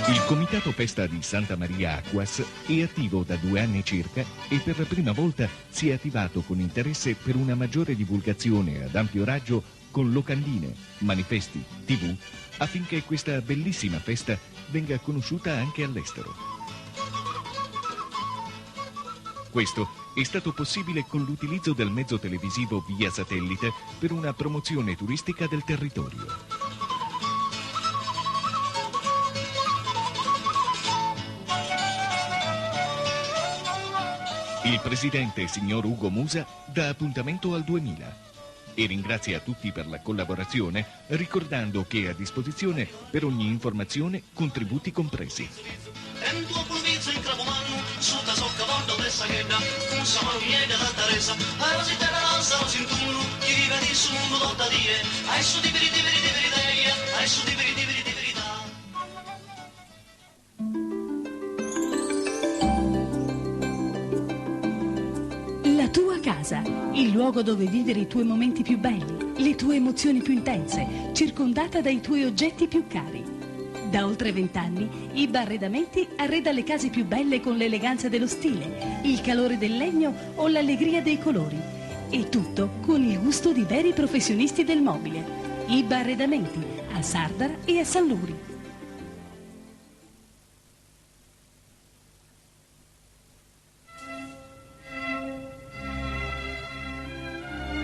Il Comitato Festa di Santa Maria Acquas è attivo da 2 anni circa e per la prima volta si è attivato con interesse per una maggiore divulgazione ad ampio raggio con locandine, manifesti, TV, affinché questa bellissima festa venga conosciuta anche all'estero. Questo è stato possibile con l'utilizzo del mezzo televisivo via satellite per una promozione turistica del territorio. Il presidente, signor Ugo Musa, dà appuntamento al 2000 e ringrazia tutti per la collaborazione, ricordando che è a disposizione per ogni informazione contributi compresi. La tua casa, il luogo dove vivere i tuoi momenti più belli, le tue emozioni più intense, circondata dai tuoi oggetti più cari. Da oltre 20 anni, IBA Arredamenti arreda le case più belle con l'eleganza dello stile, il calore del legno o l'allegria dei colori. E tutto con il gusto di veri professionisti del mobile. IBA Arredamenti, a Sardara e a San Luri.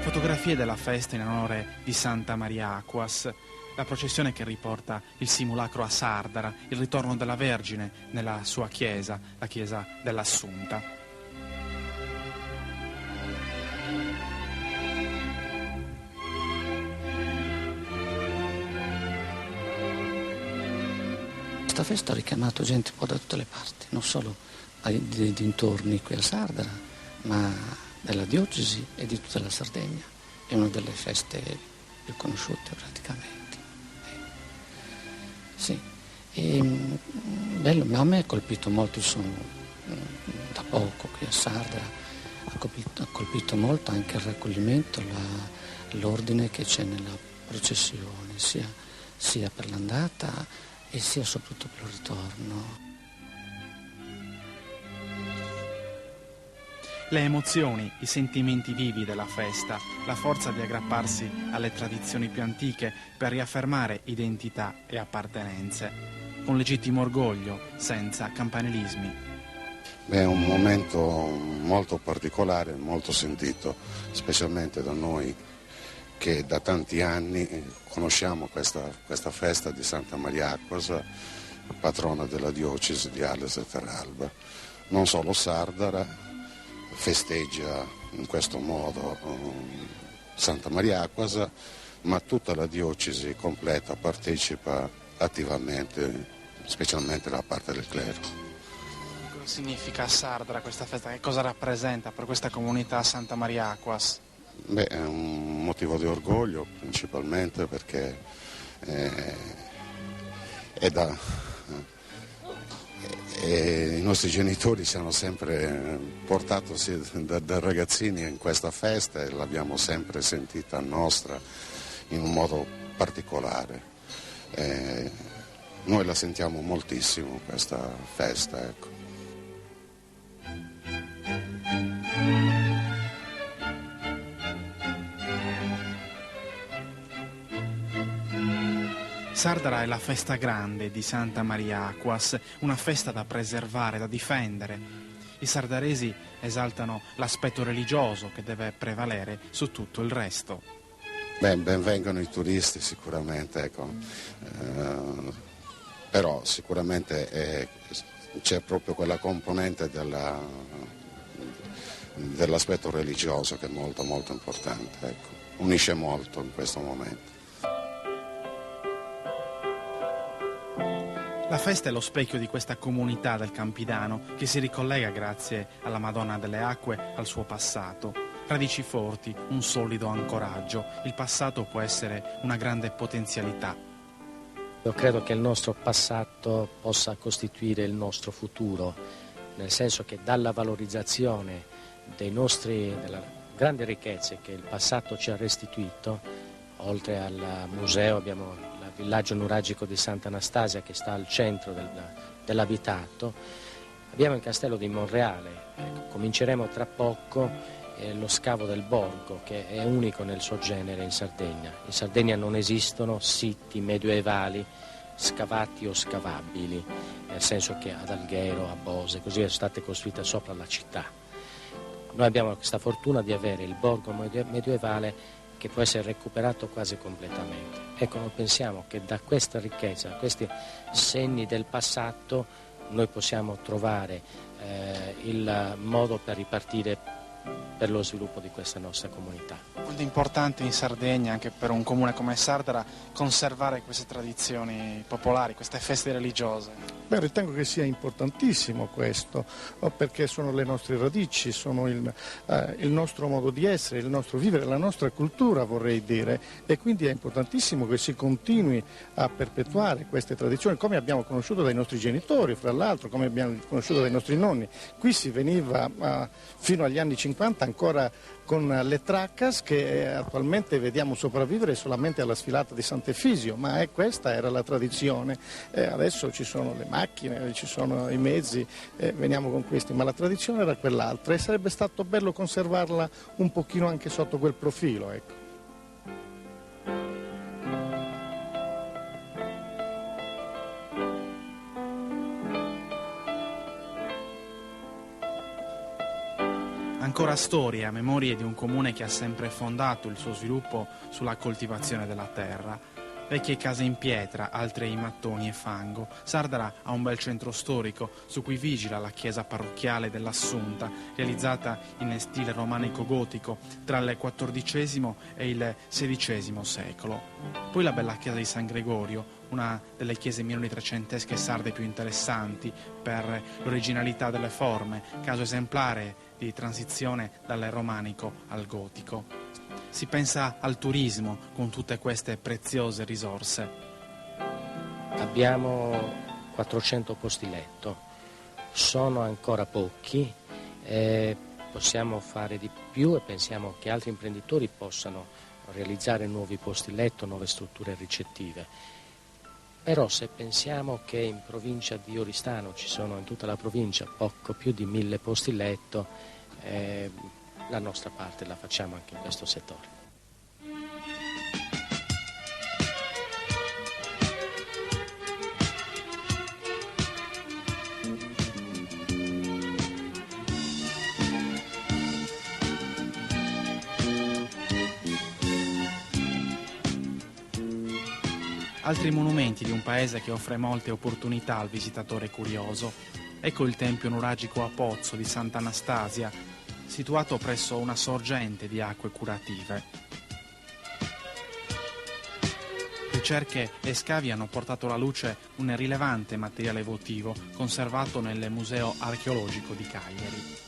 Fotografie della festa in onore di Santa Maria Acquas, la processione che riporta il simulacro a Sardara, il ritorno della Vergine nella sua chiesa, la chiesa dell'Assunta. Questa festa ha richiamato gente un po' da tutte le parti, non solo dei dintorni qui a Sardara, ma della diocesi e di tutta la Sardegna. È una delle feste più conosciute praticamente. Sì, e, bello, a me ha colpito molto, sono da poco qui a Sardara, ha colpito molto anche il raccoglimento, l'ordine che c'è nella processione, sia per l'andata e sia soprattutto per il ritorno. Le emozioni, i sentimenti vivi della festa, la forza di aggrapparsi alle tradizioni più antiche per riaffermare identità e appartenenze, con legittimo orgoglio, senza campanilismi. È un momento molto particolare, molto sentito, specialmente da noi che da tanti anni conosciamo questa festa di Santa Maria Acquas, patrona della diocesi di Ales e Terralba. Non solo Sardara festeggia in questo modo Santa Maria Acquas, ma tutta la diocesi completa partecipa attivamente, specialmente da parte del clero. Cosa significa a Sardara questa festa? Che cosa rappresenta per questa comunità Santa Maria Acquas? Beh, è un motivo di orgoglio principalmente perché i nostri genitori ci hanno sempre portato da ragazzini in questa festa e l'abbiamo sempre sentita nostra in un modo particolare. Noi la sentiamo moltissimo questa festa, ecco. Sardara è la festa grande di Santa Maria Acquas, una festa da preservare, da difendere. I sardaresi esaltano l'aspetto religioso che deve prevalere su tutto il resto. Benvengano i turisti sicuramente, ecco. Però sicuramente c'è proprio quella componente dell'aspetto religioso che è molto molto importante, ecco. Unisce molto in questo momento. La festa è lo specchio di questa comunità del Campidano che si ricollega grazie alla Madonna delle Acque al suo passato. Radici forti, un solido ancoraggio. Il passato può essere una grande potenzialità. Io credo che il nostro passato possa costituire il nostro futuro, nel senso che dalla valorizzazione della grandi ricchezze che il passato ci ha restituito, oltre al museo abbiamo la villaggio nuragico di Sant'Anastasia, che sta al centro dell'abitato. Abbiamo il castello di Monreale, cominceremo tra poco lo scavo del Borgo, che è unico nel suo genere in Sardegna. In Sardegna non esistono siti medioevali scavati o scavabili, nel senso che ad Alghero, a Bose, così sono state costruite sopra la città. Noi abbiamo questa fortuna di avere il borgo medioevale che può essere recuperato quasi completamente. Ecco, noi pensiamo che da questa ricchezza, da questi segni del passato, noi possiamo trovare il modo per ripartire per lo sviluppo di questa nostra comunità. Molto importante in Sardegna, anche per un comune come Sardara, conservare queste tradizioni popolari, queste feste religiose. Beh, ritengo che sia importantissimo questo, perché sono le nostre radici, sono il nostro modo di essere, il nostro vivere, la nostra cultura, vorrei dire, e quindi è importantissimo che si continui a perpetuare queste tradizioni, come abbiamo conosciuto dai nostri genitori, fra l'altro, come abbiamo conosciuto dai nostri nonni. Qui si veniva fino agli anni 50 ancora con le traccas, che attualmente vediamo sopravvivere solamente alla sfilata di Sant'Efisio, ma questa era la tradizione. Adesso ci sono le macchine, ci sono i mezzi, veniamo con questi, ma la tradizione era quell'altra e sarebbe stato bello conservarla un pochino anche sotto quel profilo, ecco. Ancora storia, memorie di un comune che ha sempre fondato il suo sviluppo sulla coltivazione della terra. Vecchie case in pietra, altre in mattoni e fango. Sardara ha un bel centro storico su cui vigila la chiesa parrocchiale dell'Assunta, realizzata in stile romanico-gotico tra il XIV e il XVI secolo. Poi la bella chiesa di San Gregorio, una delle chiese minori trecentesche sarde più interessanti per l'originalità delle forme, caso esemplare di transizione dal romanico al gotico. Si pensa al turismo con tutte queste preziose risorse. Abbiamo 400 posti letto, sono ancora pochi, possiamo fare di più e pensiamo che altri imprenditori possano realizzare nuovi posti letto, nuove strutture ricettive. Però se pensiamo che in provincia di Oristano ci sono in tutta la provincia poco più di 1000 posti letto, la nostra parte la facciamo anche in questo settore. Altri monumenti di un paese che offre molte opportunità al visitatore curioso. Ecco il tempio nuragico a Pozzo di Sant'Anastasia, situato presso una sorgente di acque curative. Ricerche e scavi hanno portato alla luce un rilevante materiale votivo conservato nel Museo Archeologico di Cagliari.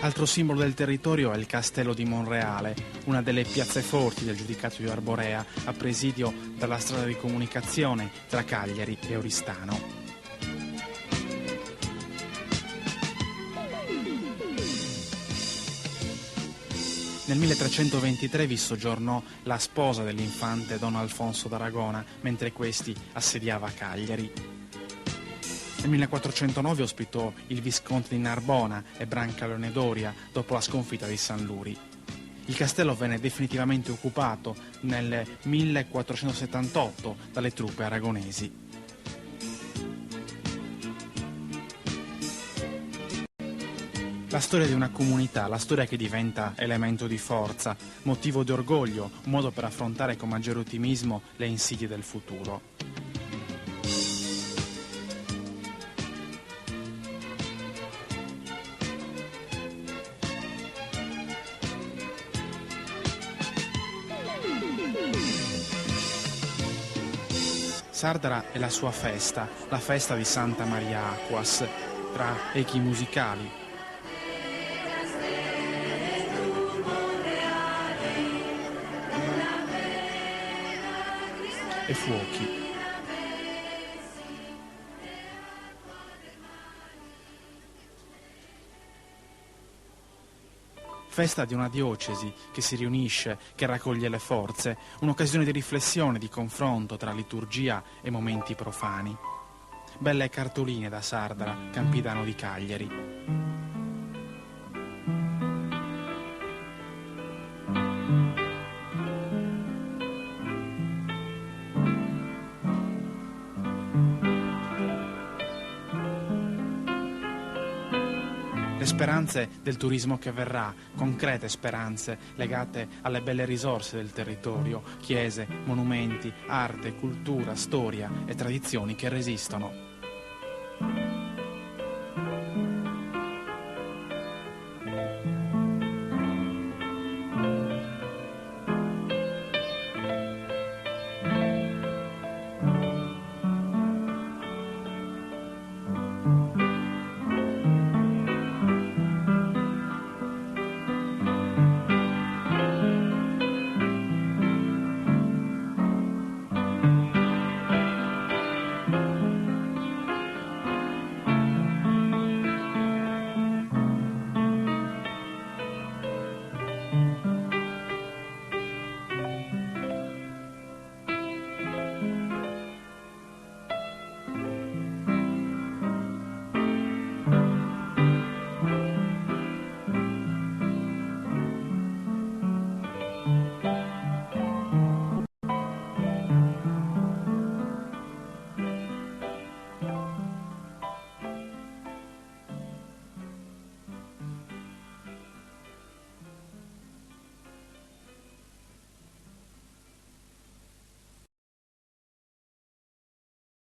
Altro simbolo del territorio è il castello di Monreale, una delle piazze forti del giudicato di Arborea, a presidio della strada di comunicazione tra Cagliari e Oristano. Nel 1323 vi soggiornò la sposa dell'infante Don Alfonso d'Aragona, mentre questi assediava Cagliari. Nel 1409 ospitò il Visconte di Narbona e Brancaleone Doria dopo la sconfitta di San Luri. Il castello venne definitivamente occupato nel 1478 dalle truppe aragonesi. La storia di una comunità, la storia che diventa elemento di forza, motivo di orgoglio, un modo per affrontare con maggiore ottimismo le insidie del futuro. Sardara è la sua festa, la festa di Santa Maria Acquas, tra echi musicali. e fuochi. Festa di una diocesi che si riunisce, che raccoglie le forze, un'occasione di riflessione, di confronto tra liturgia e momenti profani. Belle cartoline da Sardara, Campidano di Cagliari. Le speranze del turismo che verrà, concrete speranze legate alle belle risorse del territorio, chiese, monumenti, arte, cultura, storia e tradizioni che resistono.